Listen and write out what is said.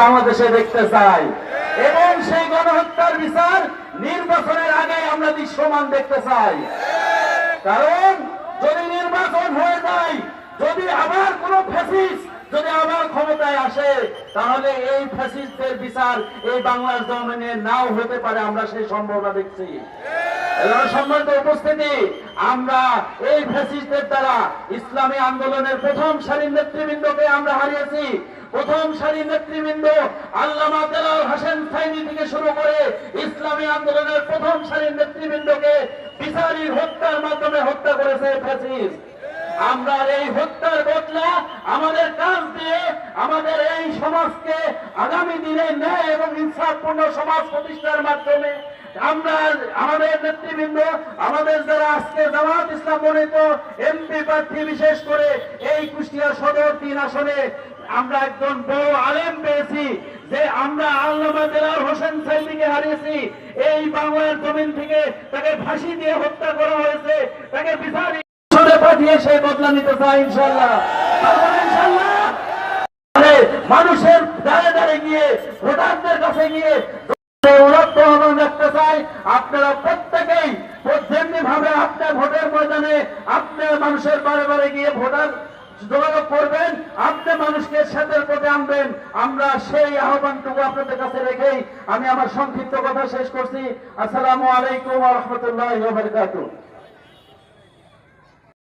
বাংলাদেশে দেখতে চাই এবং সেই গণহত্যার বিচার নির্বাচনের আগে আমরা দৃশ্যমান দেখতে চাই। কারণ যদি নির্বাচন হয়ে যায়, যদি আবার কোন ফ্যাসিস্ট যদি আবার ক্ষমতায় আসে, তাহলে এই ফ্যাসিস্টদের বিচার এই বাংলার জমিনে নাও হতে পারে, আমরা সেই সম্ভাবনা দেখছি। সম্মানিত উপস্থিতি, আমরা এই ফ্যাসিস্টদের দ্বারা ইসলামী আন্দোলনের প্রথম সারির নেতৃবৃন্দকে আমরা হারিয়েছি। প্রথম সারির নেতৃবৃন্দ আল্লামা দেলাওয়ার হোসেন সাইনি থেকে শুরু করে ইসলামী আন্দোলনের প্রথম সারির নেতৃবৃন্দকে বিচারিক হত্যার মাধ্যমে হত্যা করেছে ফ্যাসিস্ট। আমরা এই হত্যার বদলা আমাদের কাজ দিয়ে আমাদের এই সমাজকে আগামী দিনে ন্যায় এবং ইনসাফপূর্ণ সমাজ প্রতিষ্ঠার মাধ্যমে আমরা আমাদের নেতৃবৃন্দ, আমাদের যারা আজকে জামাত ইসলাম মনোনীত এমপি প্রার্থী, বিশেষ করে এই কুষ্টিয়া সদর 3 আসনে আমরা একজন বড় আলেম পেয়েছি, যে আমরা আল্লামা দেলাওয়ার হোসেন সাইদিকে হারিয়েছি। এই বাংলার জমিন থেকে তাকে ফাঁসি দিয়ে হত্যা করা হয়েছে, তাকে বিচার পাঠিয়ে সেই বদলা নিতে চাই ইনশাল্লাহ। মানুষের দ্বারে দ্বারে গিয়ে, ভোটারদের কাছে গিয়ে রাখতে চাই, আপনারা প্রত্যেকেই যেমনি ভাবে আপনার ভোটের ময়দানে আপনার মানুষের বারে বারে গিয়ে ভোটার যোগাযোগ করবেন, আপনি মানুষকে সাথে পথে আনবেন। আমরা সেই আহ্বানটুকু আপনাদের কাছে রেখেই আমি আমার সংক্ষিপ্ত কথা শেষ করছি। আসসালামু আলাইকুম ওয়া রাহমাতুল্লাহি ওয়া বারাকাতুহু।